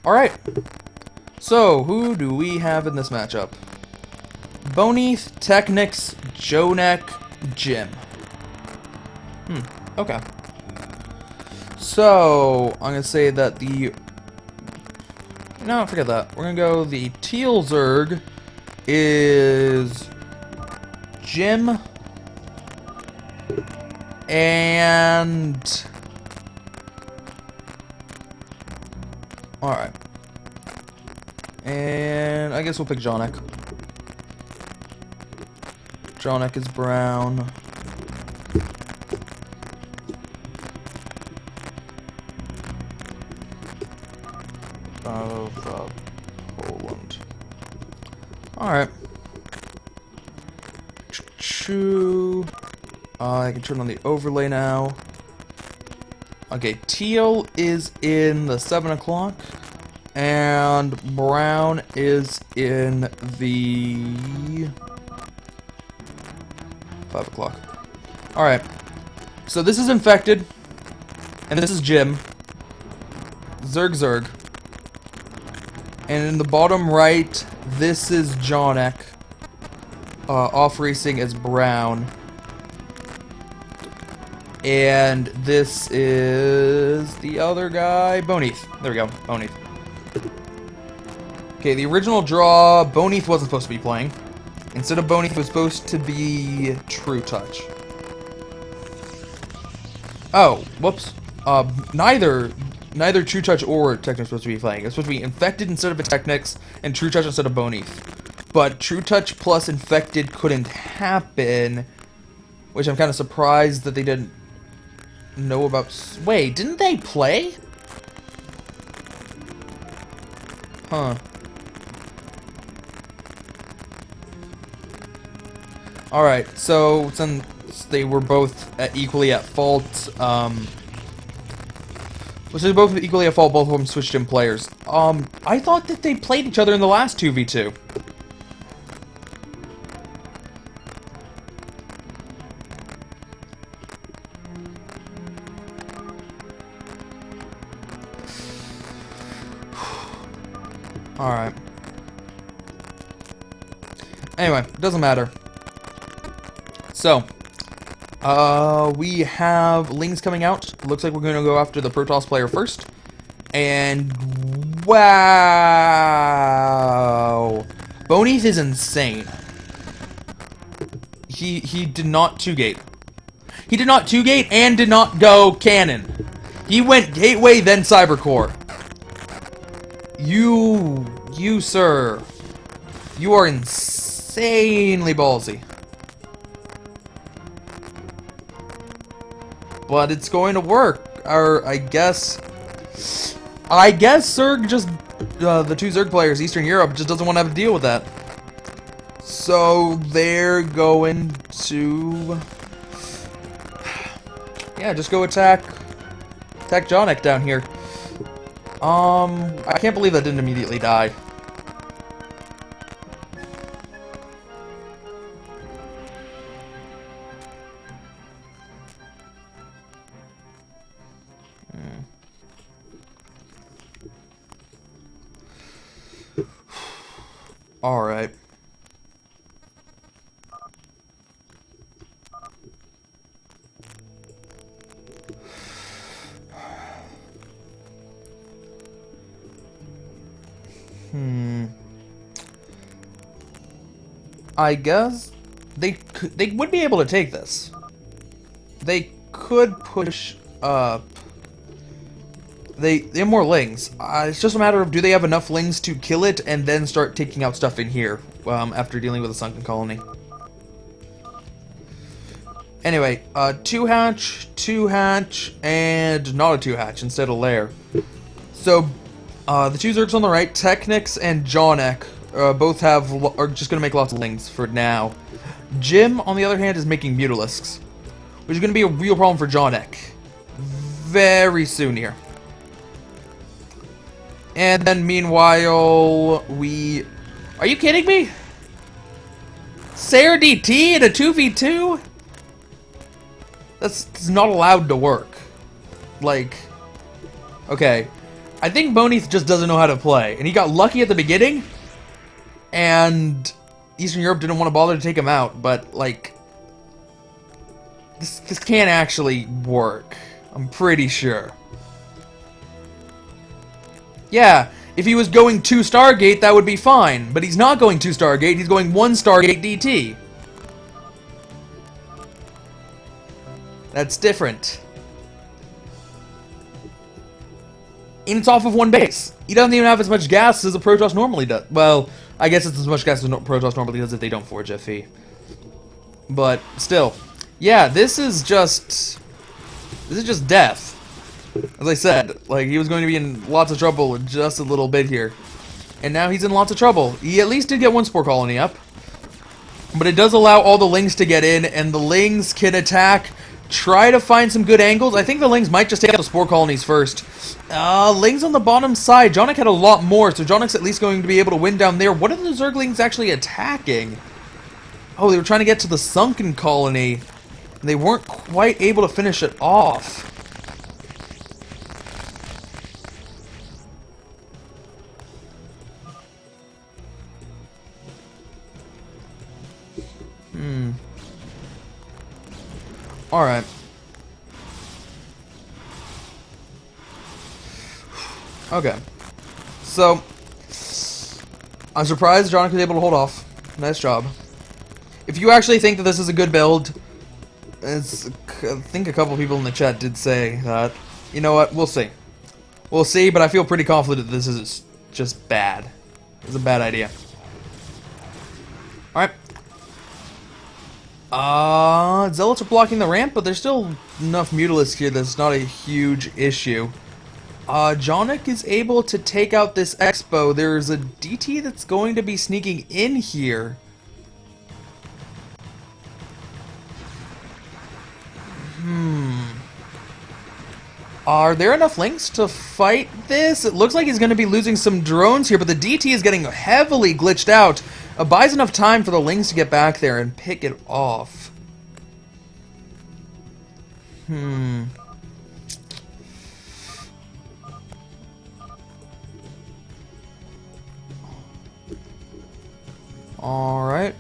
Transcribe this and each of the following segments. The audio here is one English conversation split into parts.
Alright. So, who do we have in this matchup? Bonyth, TechnicS, Johnek, Jim. Okay. So, I'm gonna say that the... No, forget that. We're gonna go the teal Zerg is... Jim... And... Alright. And I guess we'll pick Johnek. Johnek is brown. Of Poland. Alright. I can turn on the overlay now. Okay, teal is in the 7 o'clock. And brown is in the 5 o'clock. Alright. So this is infected. And this is Jim. Zerg. And in the bottom right, this is Johnek. Off racing as brown. And this is the other guy, Bonyth. There we go, Bonyth. Okay, the original draw, Bonyth wasn't supposed to be playing. Instead of Bonyth, it was supposed to be True Touch. Oh, whoops. Neither True Touch or TechnicS was supposed to be playing. It's supposed to be Infected instead of a TechnicS, and True Touch instead of Bonyth. But True Touch plus Infected couldn't happen, which I'm kind of surprised that they didn't know about. Wait, didn't they play? Huh. Alright, so since they were both equally at fault, both of them switched in players. I thought that they played each other in the last 2v2. Alright. Anyway, it doesn't matter. So, we have Lings coming out. Looks like we're going to go after the Protoss player first. And, wow! Bonyth is insane. He did not 2-gate. He did not 2-gate and did not go cannon. He went gateway, then cybercore. You, sir. You are insanely ballsy. But it's going to work. Or, I guess Zerg just, the two Zerg players, Eastern Europe, just doesn't want to have to deal with that. So, they're going to... Yeah, just go attack Johnek down here. I can't believe that didn't immediately die. Alright. I guess they would be able to take this. They could push up. They have more Lings. It's just a matter of, do they have enough Lings to kill it and then start taking out stuff in here after dealing with a sunken colony. Anyway, 2-hatch, 2-hatch, and not a 2-hatch instead of lair. So, the two Zergs on the right, TechnicS and Johnek, both are just going to make lots of Lings for now. Jim, on the other hand, is making Mutalisks, which is going to be a real problem for Johnek very soon here. And then, meanwhile, Are you kidding me? Sarah DT in a 2v2? That's not allowed to work. Like... Okay. I think Bonyth just doesn't know how to play. And he got lucky at the beginning, and Eastern Europe didn't want to bother to take him out, but, like, this can't actually work. I'm pretty sure. Yeah, if he was going 2 Stargate, that would be fine. But he's not going 2 Stargate, he's going 1 Stargate DT. That's different. And it's off of 1 base. He doesn't even have as much gas as a Protoss normally does. Well, I guess it's as much gas as a Protoss normally does if they don't forge FE. But, still. Yeah, this is just death. As I said, like, he was going to be in lots of trouble in just a little bit here. And now he's in lots of trouble. He at least did get 1 Spore Colony up. But it does allow all the Lings to get in, and the Lings can attack, try to find some good angles. I think the Lings might just take out the Spore Colonies first. Lings on the bottom side. Johnek had a lot more, so Johnek's at least going to be able to win down there. What are the Zerglings actually attacking? Oh, they were trying to get to the Sunken Colony. They weren't quite able to finish it off. Alright. Okay. So, I'm surprised Johnek was able to hold off. Nice job. If you actually think that this is a good build, I think a couple people in the chat did say that. You know what? We'll see. We'll see, but I feel pretty confident that this is just bad. It's a bad idea. Alright. Zealots are blocking the ramp, but there's still enough Mutalisks here that's not a huge issue. Johnek is able to take out this Expo. There's a DT that's going to be sneaking in here. Are there enough Lings to fight this? It looks like he's going to be losing some drones here, but the DT is getting heavily glitched out. Buys enough time for the Lings to get back there and pick it off. Alright.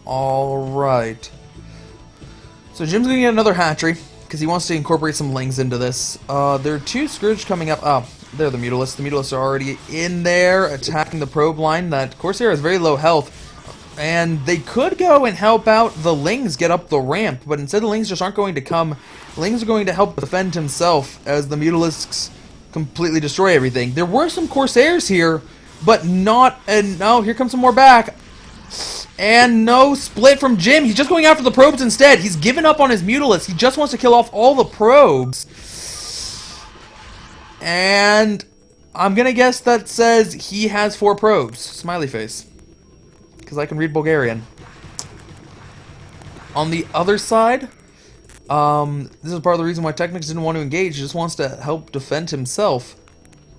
Alright. So Jim's gonna get another hatchery, because he wants to incorporate some Lings into this. There are 2 Scourge coming up. Oh, they're the Mutalisks. The Mutalisks are already in there, attacking the probe line. That Corsair has very low health. And they could go and help out the Lings get up the ramp, but instead the Lings just aren't going to come. Lings are going to help defend himself as the Mutalisks completely destroy everything. There were some Corsairs here, but not... And no, here comes some more back. And no split from Jim. He's just going after the probes instead. He's given up on his Mutalisks. He just wants to kill off all the probes. And I'm going to guess that says he has 4 probes. Smiley face. Because I can read Bulgarian. On the other side, this is part of the reason why TechnicS didn't want to engage. He just wants to help defend himself.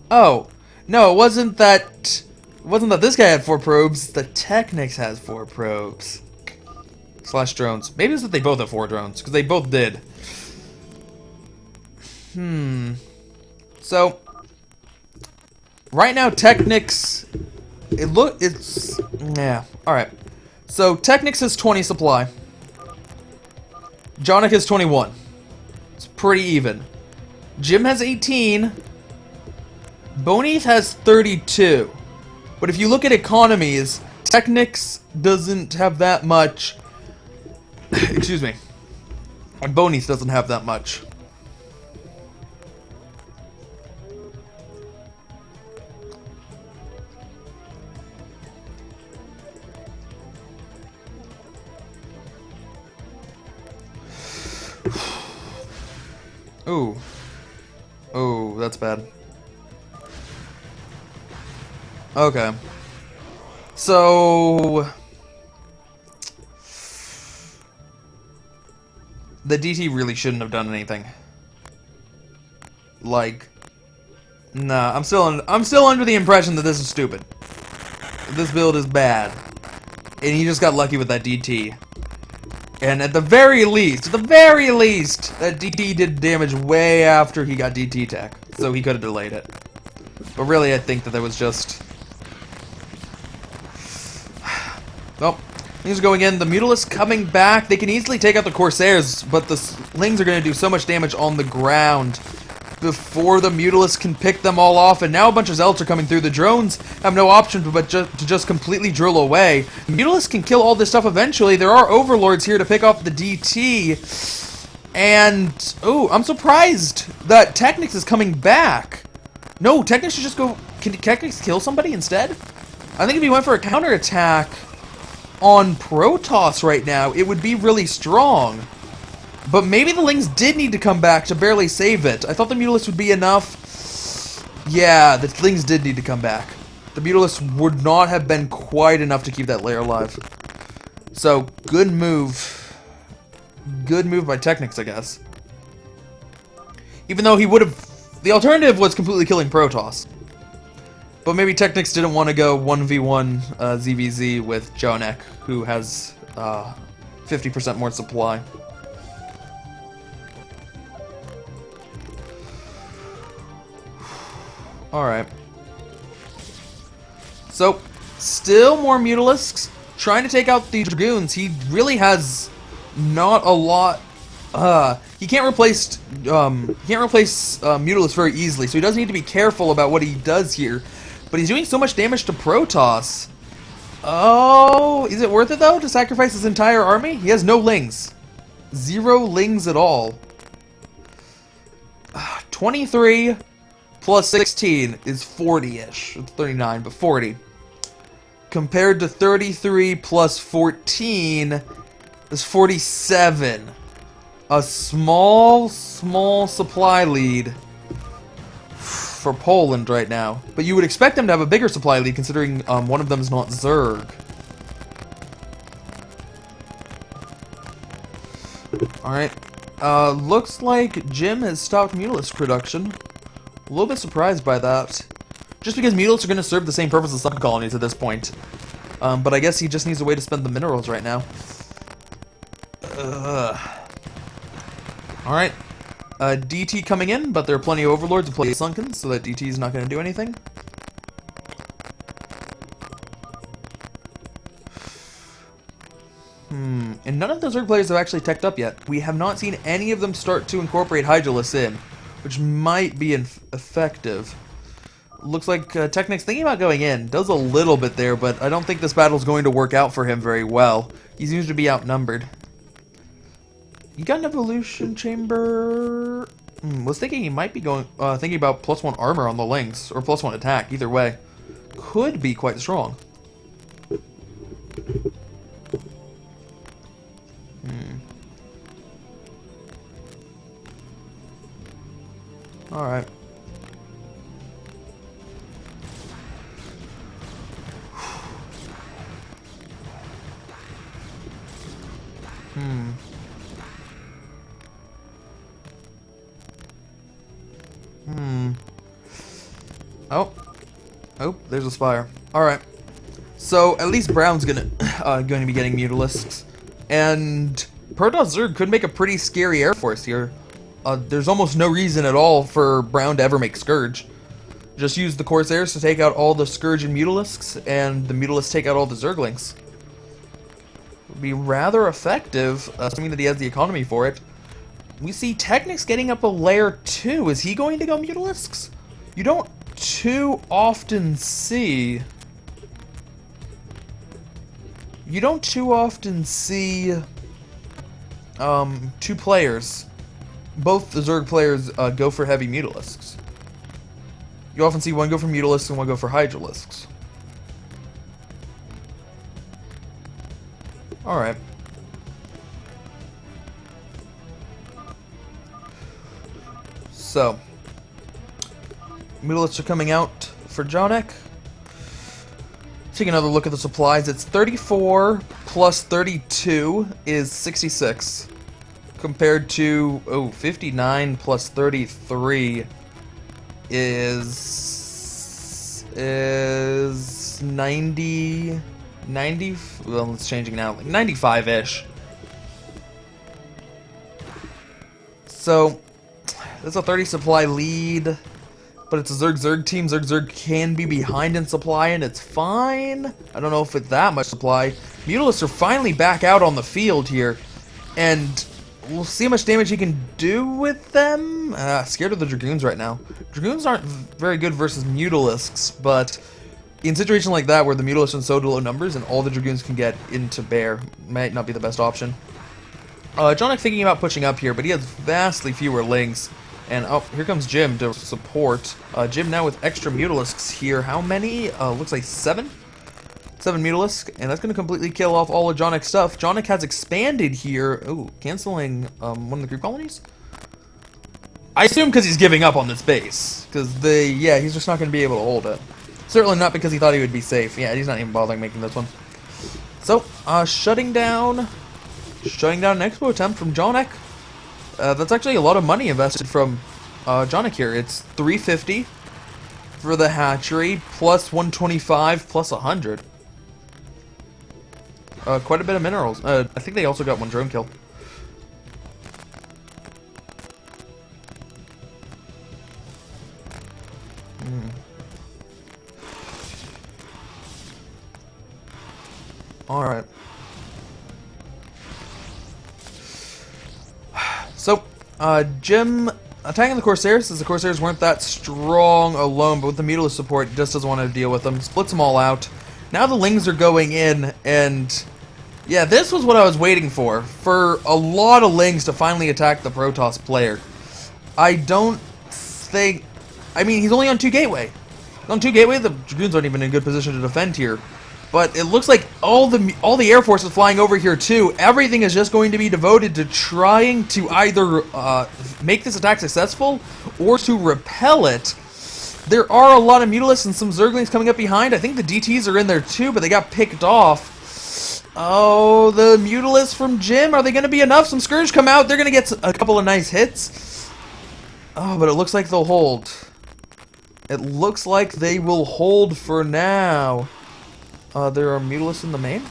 Oh, no, it wasn't that this guy had 4 probes. The TechnicS has 4 probes. Slash drones. Maybe it's that they both have 4 drones, because they both did. So, right now TechnicS... Yeah, alright. So, TechnicS has 20 supply. Johnek has 21. It's pretty even. Jim has 18. Bonyth has 32. But if you look at economies, TechnicS doesn't have that much. Excuse me. And Bonyth doesn't have that much. Ooh. Oh, that's bad. Okay. So... the DT really shouldn't have done anything. Like... Nah, I'm still under the impression that this is stupid. This build is bad. And he just got lucky with that DT. And at the very least, that DT did damage way after he got DT tech, so he could have delayed it. But really, I think that there was just... Well, things are going in. The Mutalisks coming back. They can easily take out the Corsairs, but the Slings are going to do so much damage on the ground before the Mutalisks can pick them all off. And now a bunch of Zealots are coming through. The drones have no option but to just completely drill away. The Mutalisks can kill all this stuff eventually. There are Overlords here to pick off the DT. And, oh, I'm surprised that TechnicS is coming back. No, TechnicS should just go... Can TechnicS kill somebody instead? I think if he went for a counterattack on Protoss right now, it would be really strong. But maybe the Lings did need to come back to barely save it. I thought the Mutalisks would be enough. Yeah, the Lings did need to come back. The Mutalisks would not have been quite enough to keep that layer alive. So, good move. Good move by TechnicS, I guess. Even though he would have... The alternative was completely killing Protoss. But maybe TechnicS didn't want to go 1v1 ZVZ with Johnek, who has 50% more supply. Alright. So, still more Mutalisks. Trying to take out the Dragoons. He really has not a lot... he can't replace Mutalisks very easily, so he does need to be careful about what he does here. But he's doing so much damage to Protoss. Oh, is it worth it though to sacrifice his entire army? He has no Lings. 0 Lings at all. 23 plus 16 is 40-ish. It's 39, but 40. Compared to 33 plus 14 is 47. A small supply lead for Poland right now. But you would expect them to have a bigger supply lead considering one of them is not Zerg. Alright. Looks like Jim has stopped Mutalisk production. A little bit surprised by that. Just because Mutalisks are going to serve the same purpose as Sun Colonies at this point. But I guess he just needs a way to spend the minerals right now. Alright. DT coming in, but there are plenty of Overlords and plenty of Sunkens, so that DT is not going to do anything. And none of those Zerg players have actually teched up yet. We have not seen any of them start to incorporate Hydralisks in, which might be effective. Looks like TechnicS thinking about going in. Does a little bit there, but I don't think this battle's going to work out for him very well. He seems to be outnumbered. You got an evolution chamber. Was thinking he might be going thinking about +1 armor on the Lings, or +1 attack. Either way, could be quite strong. All right. Oh, there's a Spire. Alright. So, at least Brown's going to be getting Mutalisks. And Protoss Zerg could make a pretty scary Air Force here. There's almost no reason at all for Brown to ever make Scourge. Just use the Corsairs to take out all the Scourge and Mutalisks, and the Mutalisks take out all the Zerglings. Would be rather effective, assuming that he has the economy for it. We see TechnicS getting up a layer 2. Is he going to go Mutalisks? You don't too often see... two players, both the Zerg players, go for heavy Mutalisks. You often see one go for Mutalisks and one go for Hydralisks. Alright. So, Mutalisks are coming out for Johnek. Take another look at the supplies. It's 34 plus 32 is 66. Compared to, 59 plus 33 is 90, well, it's changing now, like 95-ish. So, that's a 30 supply lead, but it's a Zerg team. Zerg can be behind in supply, and it's fine. I don't know if it's that much supply. Mutalisks are finally back out on the field here, and we'll see how much damage he can do with them. Scared of the Dragoons right now. Dragoons aren't very good versus Mutalisks, but in situations like that where the Mutalisks are so low numbers and all the Dragoons can get into bear, might not be the best option. Johnek thinking about pushing up here, but he has vastly fewer links. And oh, here comes Jim to support. Jim now with extra Mutalisks here. How many? Looks like 7? 7 Mutalisks, and that's going to completely kill off all of Johnek's stuff. Johnek has expanded here. Ooh, canceling one of the creep colonies? I assume because he's giving up on this base. Because he's just not going to be able to hold it. Certainly not because he thought he would be safe. Yeah, he's not even bothering making this one. So, shutting down an expo attempt from Johnek. That's actually a lot of money invested from Johnek here. It's 350 for the hatchery, plus 125, plus 100. Quite a bit of minerals. I think they also got one drone kill. Alright. So, Jim attacking the Corsairs, as the Corsairs weren't that strong alone, but with the Mutalisk support, he just doesn't want to deal with them. Splits them all out. Now the Lings are going in, and yeah, this was what I was waiting for a lot of Lings to finally attack the Protoss player. I don't think... I mean, he's only on 2 gateway. On 2 gateway, the Dragoons aren't even in a good position to defend here. But it looks like all the Air Force is flying over here too. Everything is just going to be devoted to trying to either make this attack successful or to repel it. There are a lot of Mutalisks and some Zerglings coming up behind. I think the DTs are in there too, but they got picked off. Oh, the Mutalisks from Jim, are they going to be enough? Some Scourge come out. They're going to get a couple of nice hits. Oh, but it looks like they'll hold. It looks like they will hold for now. There are Mutalisks in the main?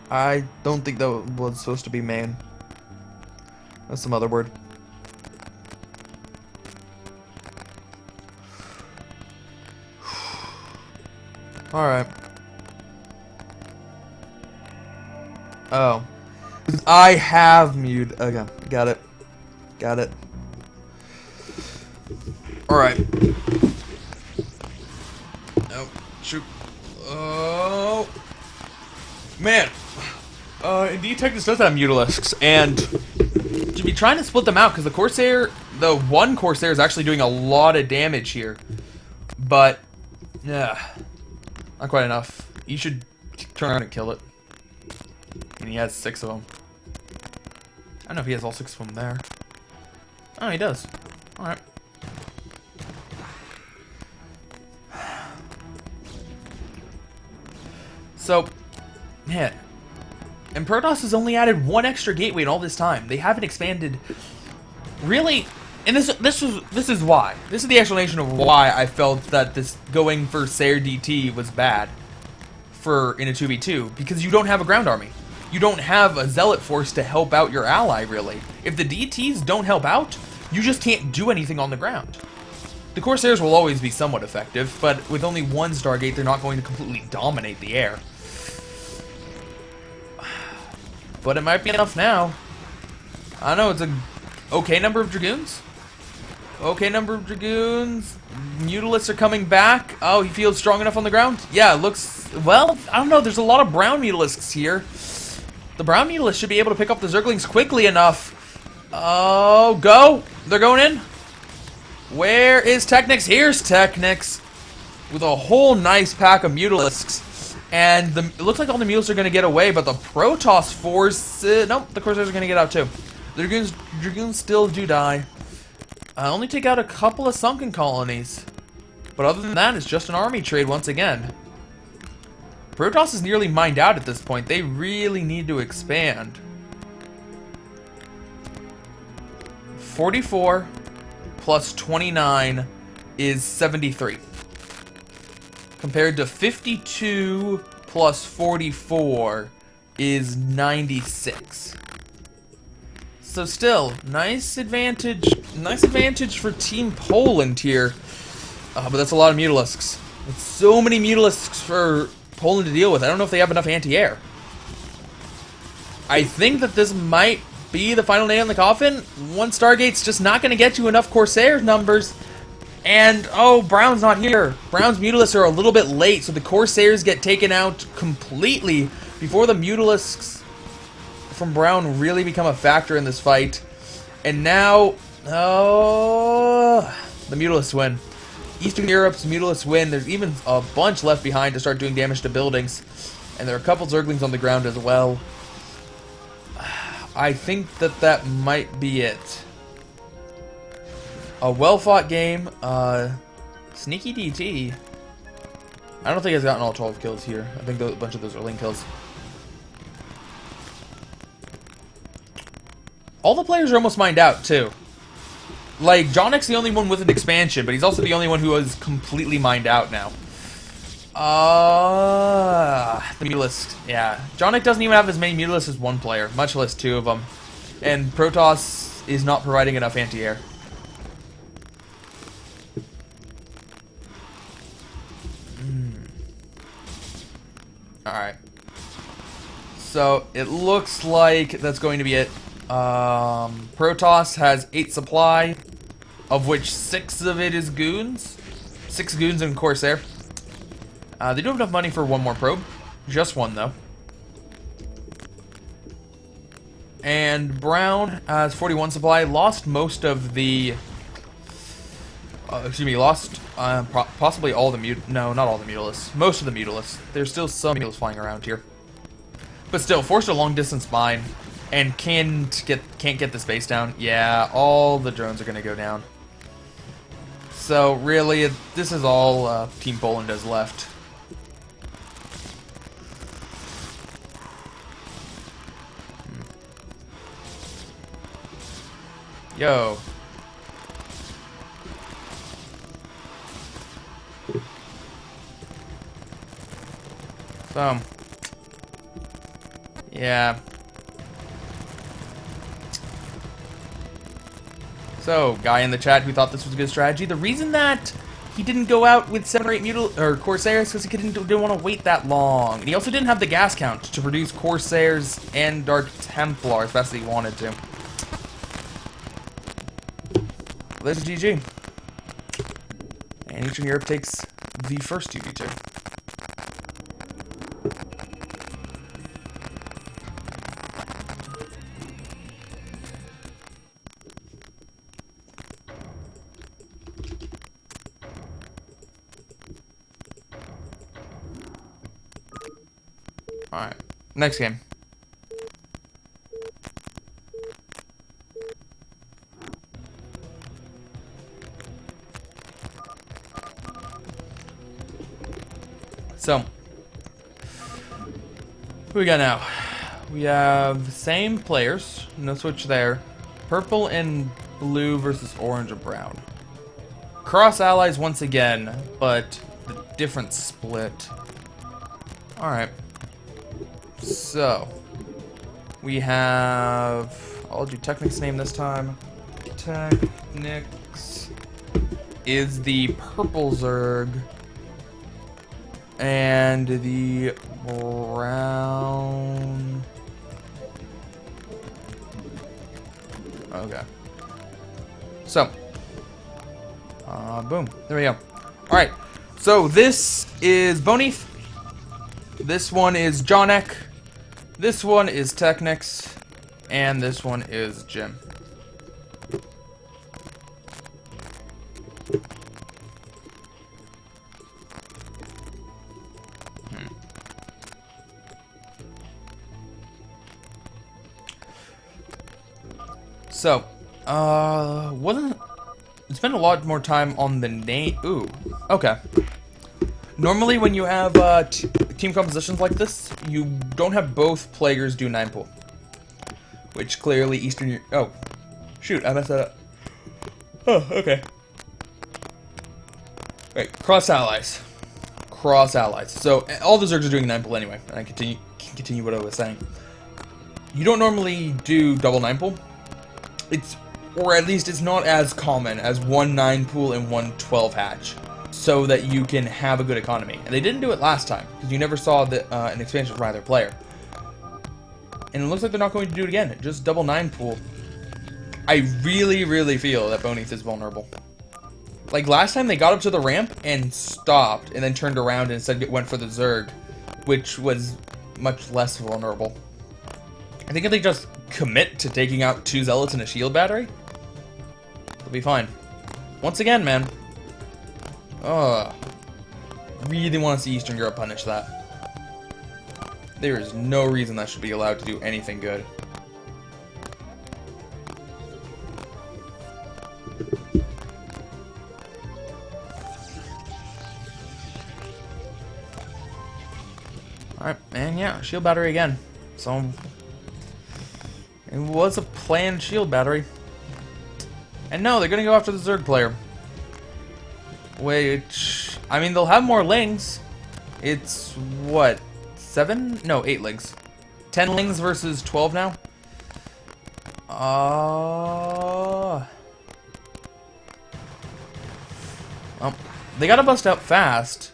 I don't think that was supposed to be main. That's some other word. Alright. Oh. I have mute. Okay, got it. Got it. Alright. Oh, shoot. Oh. Man. Indeed, TechnicS does have Mutalisks, and to be trying to split them out, because the one Corsair is actually doing a lot of damage here. But, yeah. Not quite enough. You should turn around and kill it. And he has 6 of them. I don't know if he has all 6 of them there. Oh, he does. Alright. So, man. And Protoss has only added 1 extra gateway in all this time. They haven't expanded. Really? And this is why. This is the explanation of why I felt that this going for Sayer DT was bad in a 2v2. Because you don't have a ground army. You don't have a zealot force to help out your ally, really. If the DTs don't help out, you just can't do anything on the ground. The Corsairs will always be somewhat effective, but with only 1 Stargate, they're not going to completely dominate the air. But it might be enough now. I don't know, it's an okay number of Dragoons. Okay number of Dragoons. Mutalisks are coming back. Oh, he feels strong enough on the ground? Yeah, it looks... Well, I don't know, there's a lot of brown Mutalisks here. The brown Mutalisks should be able to pick up the Zerglings quickly enough. Oh, go! They're going in. Where is TechnicS? Here's TechnicS with a whole nice pack of Mutalisks. And it looks like all the Mutalisks are going to get away, but the Protoss force... nope, the Corsairs are going to get out too. The Dragoons still do die. Only take out a couple of sunken colonies. But other than that, it's just an army trade once again. Protoss is nearly mined out at this point. They really need to expand. 44 plus 29 is 73. Compared to 52 plus 44 is 96. So still, nice advantage for Team Poland here. But that's a lot of Mutalisks. It's so many Mutalisks for Poland to deal with. I don't know if they have enough anti-air. I think that this might be the final nail in the coffin. One Stargate's just not going to get you enough Corsair numbers. And, oh, Brown's not here. Brown's Mutalisks are a little bit late, so the Corsairs get taken out completely before the Mutalisks from Brown really become a factor in this fight. And now, oh, the Mutalisks win. Eastern Europe's Mutalisks win. There's even a bunch left behind to start doing damage to buildings. And there are a couple Zerglings on the ground as well. I think that might be it. A well-fought game. Sneaky DT. I don't think he's gotten all 12 kills here. I think a bunch of those are link kills. All the players are almost mined out, too. Like, Johnek's the only one with an expansion, but he's also the only one who is completely mined out now. The Mutalisk. Yeah. Johnek doesn't even have as many Mutalisks as one player, much less two of them. And Protoss is not providing enough anti-air. Alright. So, it looks like that's going to be it. Protoss has 8 supply, of which 6 of it is goons. 6 goons and Corsair. They do have enough money for one more probe. Just one, though. And Brown has 41 supply. Lost most of the... lost possibly all the no, not all the Mutalisks. Most of the Mutalisks. There's still some Mutalisks flying around here. But still, forced a long-distance mine. And can't get the space down. Yeah, all the drones are going to go down. So, really, this is all Team Poland has left. Yo. So. Yeah. So, guy in the chat who thought this was a good strategy. The reason that he didn't go out with 7 or 8 Corsairs because he didn't want to wait that long. And he also didn't have the gas count to produce Corsairs and Dark Templar as fast as he wanted to. Well, this is GG. And Eastern Europe takes the first 2v2. Alright, next game. So, who we got now? We have the same players, no switch there. Purple and blue versus orange and brown. Cross allies once again, but the different split. Alright. So, we have... I'll do TechnicS name this time. TechnicS is the purple Zerg. And the brown... Okay. So. Boom. There we go. Alright. So this is Bonyth. This one is Johnek. This one is TechnicS. And this one is Jim. So, spend a lot more time on the name. Ooh, okay. Normally, when you have team compositions like this, you don't have both players do 9 pool, which clearly Eastern. Oh, shoot, I messed that up. Oh, okay. Wait, cross allies. cross allies. So all the Zergs are doing 9 pull anyway, and I can continue what I was saying. You don't normally do double 9 pull. Or at least it's not as common as 1 9 pool and 1 12 hatch, so that you can have a good economy. And they didn't do it last time, because you never saw an expansion from either player. And it looks like they're not going to do it again, just double 9 pool. I really, really feel that Bonyth is vulnerable. Like last time they got up to the ramp and stopped, and then turned around and instead went for the Zerg, which was much less vulnerable. I think if they just commit to taking out 2 Zealots and a shield battery, they'll be fine. Once again, man. Really want to see Eastern Europe punish that. There is no reason that should be allowed to do anything good. Alright, and yeah, shield battery again. So, it was a planned shield battery. And no, they're gonna go after the Zerg player. Which, I mean, they'll have more lings. It's, what, 7? No, 8 lings. 10 lings versus 12 now? Well, they gotta bust out fast.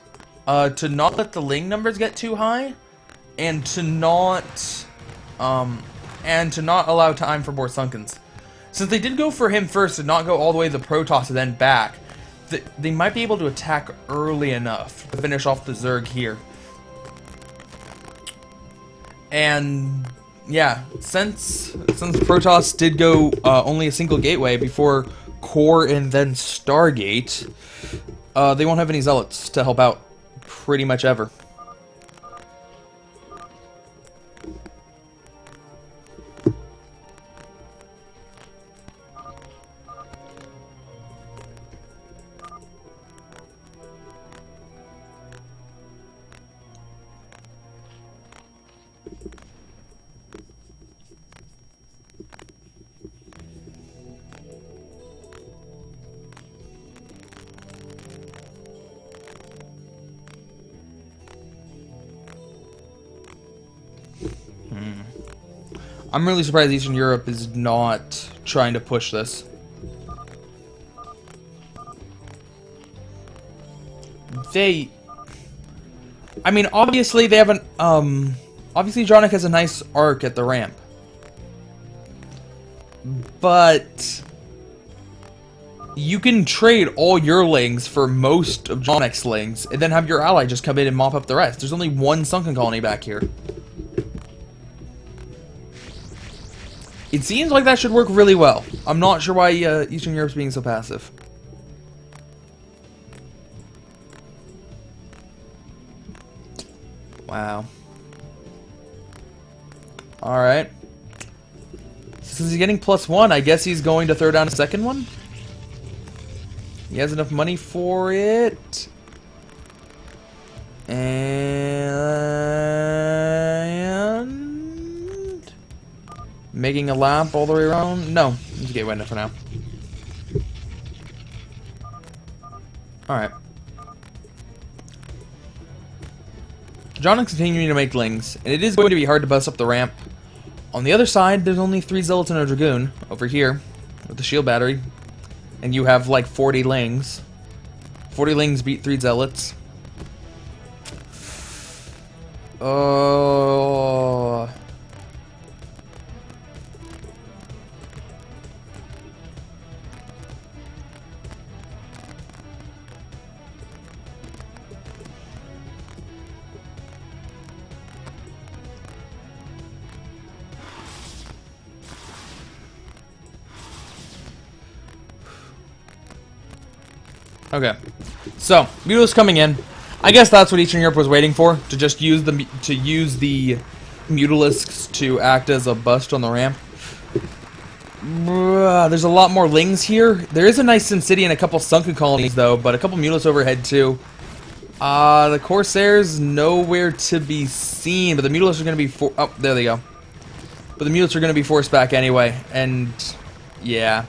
To not let the ling numbers get too high, and to not allow time for more Sunkens. Since they did go for him first and not go all the way to the Protoss and then back, they might be able to attack early enough to finish off the Zerg here. And yeah, since Protoss did go only a single gateway before Core and then Stargate, they won't have any Zealots to help out pretty much ever. I'm really surprised Eastern Europe is not trying to push this. I mean, obviously they have an, obviously Johnek has a nice arc at the ramp. But you can trade all your lings for most of Johnek's lings, and then have your ally just come in and mop up the rest. There's only 1 sunken colony back here. It seems like that should work really well. I'm not sure why Eastern Europe's being so passive. Wow. Alright. Since he's getting +1, I guess he's going to throw down a second one? He has enough money for it. And making a lap all the way around? No, he's gateway enough for now. Alright. Johnek's continuing to make lings, and it is going to be hard to bust up the ramp. On the other side, there's only 3 Zealots and a Dragoon over here with the shield battery. And you have like 40 lings. 40 lings beat 3 Zealots. Oh. Okay, so Mutalisk coming in. I guess that's what Eastern Europe was waiting for, to just use the Mutalisks to act as a bust on the ramp. There's a lot more lings here. There is a nice Sin City and a couple sunken colonies though, but a couple Mutalisks overhead too. The Corsairs nowhere to be seen, but the Mutalisks are going to be oh, there they go. But the Mutalisks are going to be forced back anyway, and yeah.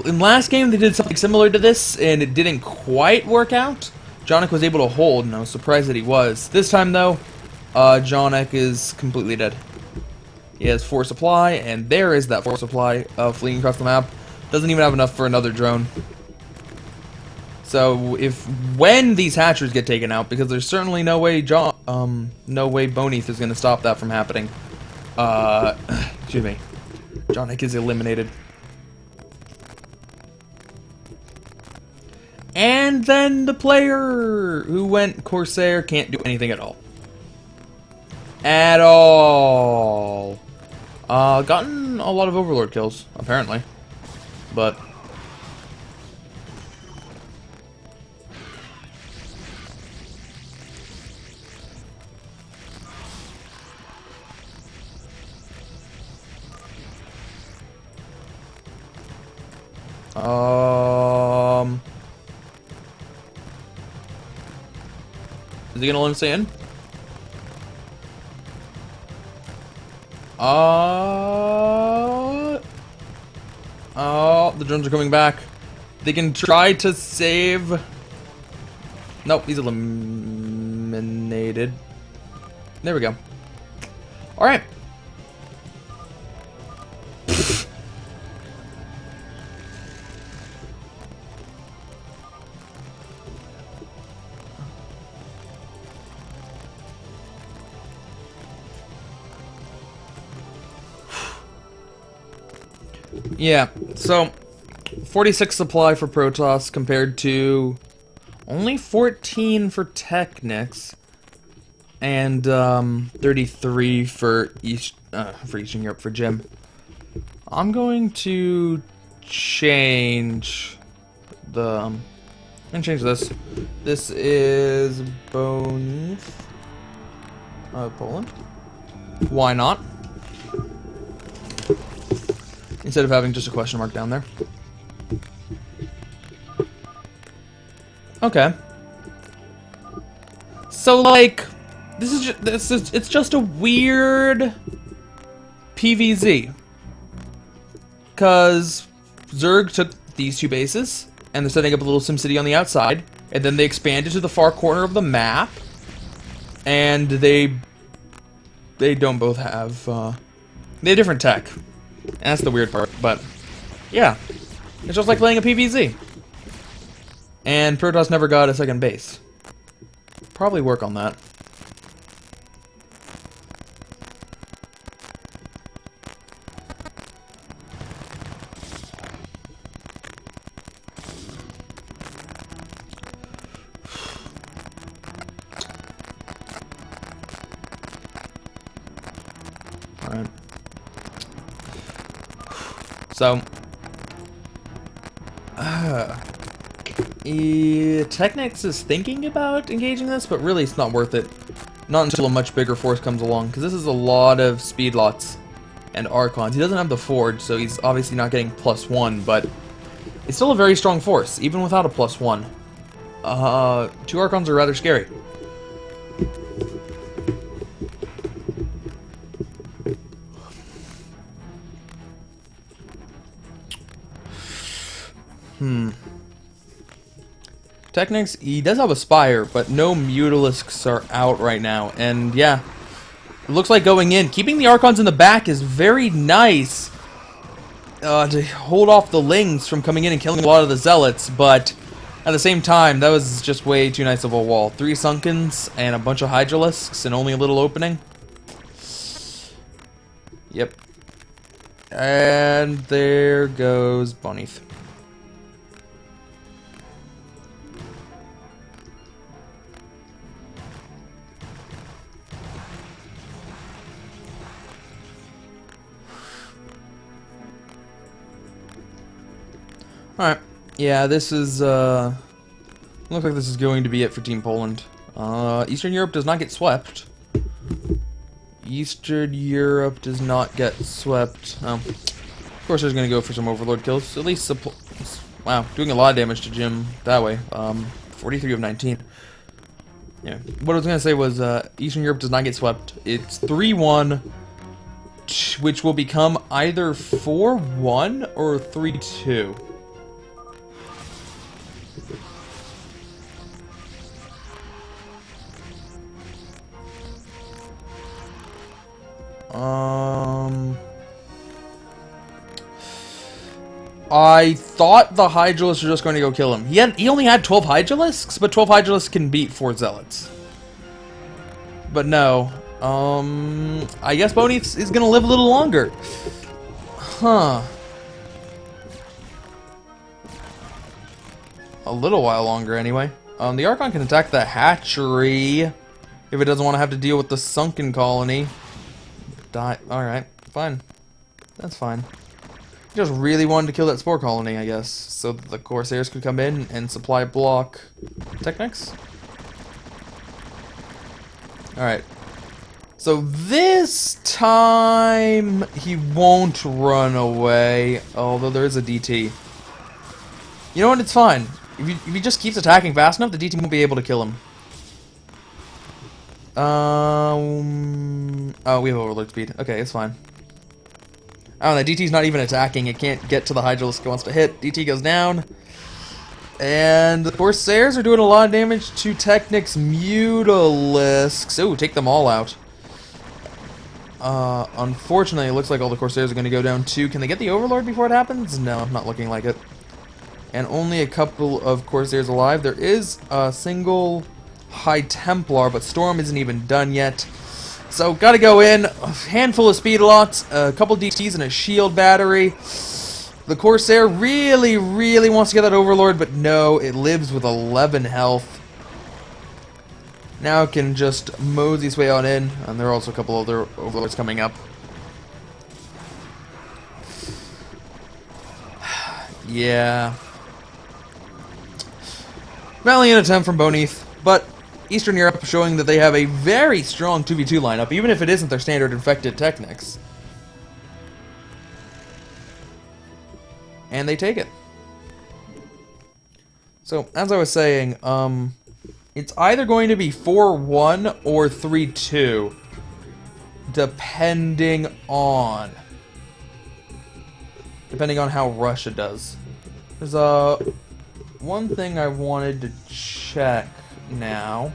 In last game, they did something similar to this, and it didn't quite work out. Johnek was able to hold, and I was surprised that he was. This time, though, Johnek is completely dead. He has 4 supply, and there is that 4 supply fleeing across the map. Doesn't even have enough for another drone. So when these hatchers get taken out, because there's certainly no way Bonyth is going to stop that from happening. Excuse me. Johnek is eliminated. And then the player who went Corsair can't do anything at all. At all. Gotten a lot of Overlord kills, apparently. But is he gonna let him stay in? Oh, the drones are coming back. They can try to save. Nope, he's eliminated. There we go. All right. Yeah, so 46 supply for Protoss compared to only 14 for TechnicS and 33 for Eastern Europe for Jim. I'm going to change the I'm gonna change this. This is Bonyth, Poland. Why not? Instead of having just a question mark down there. Okay. So like, it's just a weird PVZ. Cause Zerg took these 2 bases and they're setting up a little SimCity on the outside, and then they expanded to the far corner of the map, and they don't both have they have different tech. And that's the weird part, but yeah, it's just like playing a PVZ. And Protoss never got a second base. Probably work on that. Alright. So, TechnicS is thinking about engaging this, but really it's not worth it. Not until a much bigger force comes along, because this is a lot of speed lots and Archons. He doesn't have the Forge, so he's obviously not getting +1, but it's still a very strong force, even without a +1. 2 Archons are rather scary. TechnicS, he does have a Spire, but no Mutalisks are out right now. And yeah, it looks like going in. Keeping the Archons in the back is very nice to hold off the Lings from coming in and killing a lot of the Zealots, but at the same time, that was just way too nice of a wall. 3 Sunkens and a bunch of Hydralisks and only a little opening. Yep. And there goes Bonyth. Alright, yeah, this is, looks like this is going to be it for Team Poland. Eastern Europe does not get swept. Eastern Europe does not get swept. Of course there's going to go for some Overlord kills. At least, wow, doing a lot of damage to Jim that way. 43 of 19. Yeah, what I was going to say was, Eastern Europe does not get swept. It's 3-1, which will become either 4-1 or 3-2. I thought the Hydralisks were just going to go kill him. He only had 12 Hydralisks, but 12 Hydralisks can beat 4 Zealots. But no. I guess Bonyth is going to live a little longer. Huh. A little while longer, anyway. The Archon can attack the hatchery if it doesn't want to have to deal with the sunken colony. Alright, fine. That's fine. Just really wanted to kill that spore colony, I guess, so that the Corsairs could come in and supply block TechnicS. Alright. So this time he won't run away, although there is a DT. You know what, it's fine. If he just keeps attacking fast enough, the DT won't be able to kill him. Oh, we have overload speed. Okay, it's fine. Oh, that DT's not even attacking. It can't get to the Hydralisk it wants to hit. DT goes down. And the Corsairs are doing a lot of damage to TechnicS Mutalisks. Ooh, take them all out. Unfortunately, it looks like all the Corsairs are going to go down too. Can they get the Overlord before it happens? No, not looking like it. And only a couple of Corsairs alive. There is a single High Templar, but Storm isn't even done yet. So, gotta go in. A handful of speed lots, a couple DTs, and a shield battery. The Corsair really, really wants to get that Overlord, but no, it lives with 11 health. Now it can just mosey its way on in, and there are also a couple other Overlords coming up. Yeah. Valiant attempt from Bonyth, but Eastern Europe showing that they have a very strong 2v2 lineup, even if it isn't their standard infected TechnicS. And they take it. So, as I was saying, it's either going to be 4-1 or 3-2, depending on how Russia does. There's one thing I wanted to check now.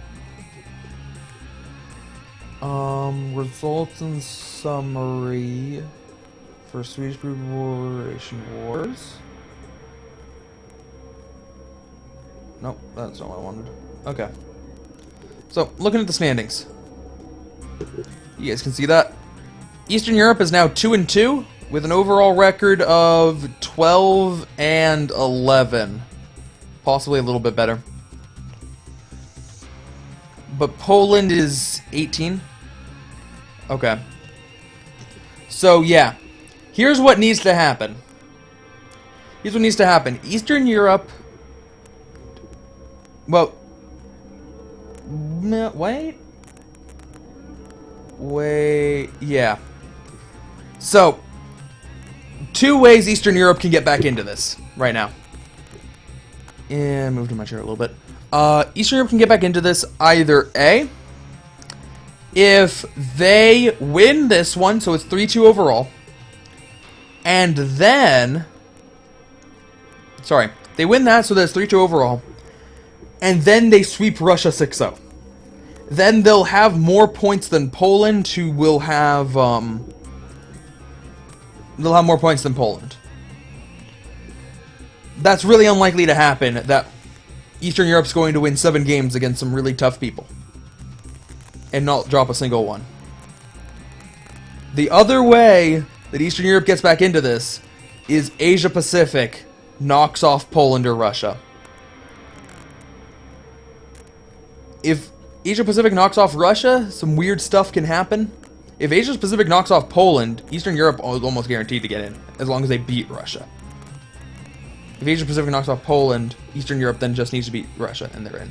Results and summary for Swedish Liberation Wars. Nope, that's not what I wanted. Okay. So, looking at the standings. You guys can see that. Eastern Europe is now 2-2 with an overall record of 12 and 11. Possibly a little bit better. But Poland is 18. Okay. So, yeah. Here's what needs to happen. Eastern Europe... Well... Wait... Yeah. So... 2 ways Eastern Europe can get back into this right now. And move to my chair a little bit. Eastern Europe can get back into this either A, if they win this one, so it's 3-2 overall, and then, sorry, they win that, so that's 3-2 overall, and then they sweep Russia 6-0. Then they'll have more points than Poland, who will have, they'll have more points than Poland. That's really unlikely to happen, that Eastern Europe's going to win 7 games against some really tough people. And not drop a single one. The other way that Eastern Europe gets back into this is Asia Pacific knocks off Poland or Russia. If Asia Pacific knocks off Russia, some weird stuff can happen. If Asia Pacific knocks off Poland, Eastern Europe is almost guaranteed to get in, as long as they beat Russia. If Asia Pacific knocks off Poland, Eastern Europe then just needs to beat Russia, and they're in.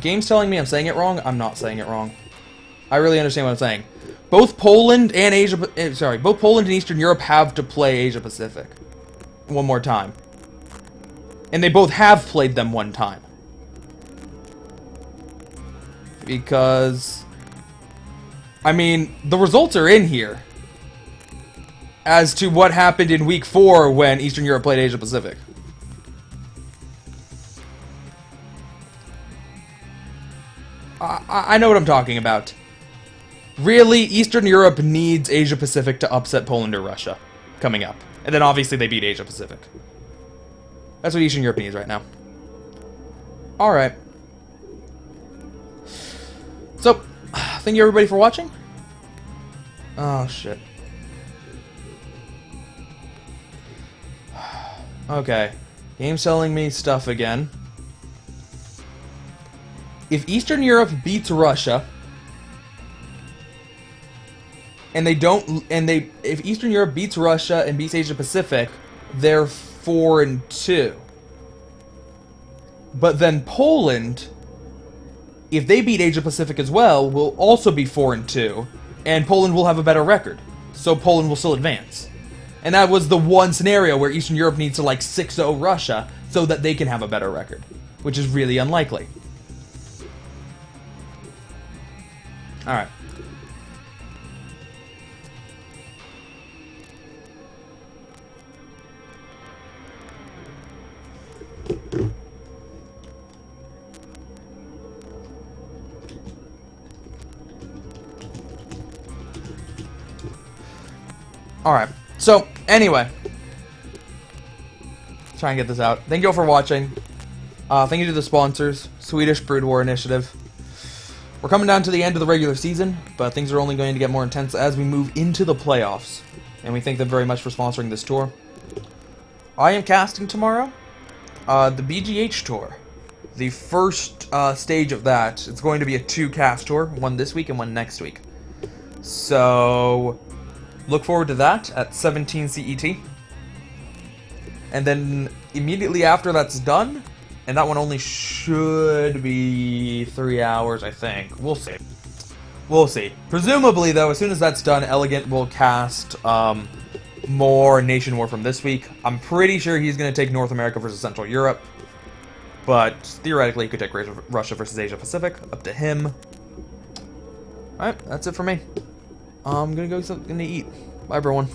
Game's telling me I'm saying it wrong. I'm not saying it wrong. I really understand what I'm saying. Both Poland and both Poland and Eastern Europe have to play Asia Pacific one more time. And they both have played them one time. Because, I mean, the results are in here as to what happened in week 4 when Eastern Europe played Asia Pacific. I know what I'm talking about. Really, Eastern Europe needs Asia Pacific to upset Poland or Russia coming up. And then obviously they beat Asia Pacific. That's what Eastern Europe needs right now. Alright. So, thank you everybody for watching. Oh, shit. Okay. Game's telling me stuff again. If Eastern Europe beats Russia, if Eastern Europe beats Russia and beats Asia Pacific, they're 4-2. But then Poland, if they beat Asia Pacific as well, will also be 4-2, and Poland will have a better record. So Poland will still advance. And that was the one scenario where Eastern Europe needs to like 6-0 Russia so that they can have a better record, which is really unlikely. Alright. Alright, so, anyway. Let's try and get this out. Thank you all for watching. Thank you to the sponsors, Swedish Brood War Initiative. We're coming down to the end of the regular season, but things are only going to get more intense as we move into the playoffs. And we thank them very much for sponsoring this tour. I am casting tomorrow. The BGH tour. The first stage of that, it's going to be a 2-cast tour. One this week and one next week. So, look forward to that at 17 CET. And then immediately after that's done, and that one only should be 3 hours, I think. We'll see. We'll see. Presumably, though, as soon as that's done, Elegant will cast more Nation War from this week. I'm pretty sure he's going to take North America versus Central Europe. But theoretically, he could take Russia versus Asia Pacific. Up to him. Alright, that's it for me. I'm going to go get something to eat. Bye, everyone.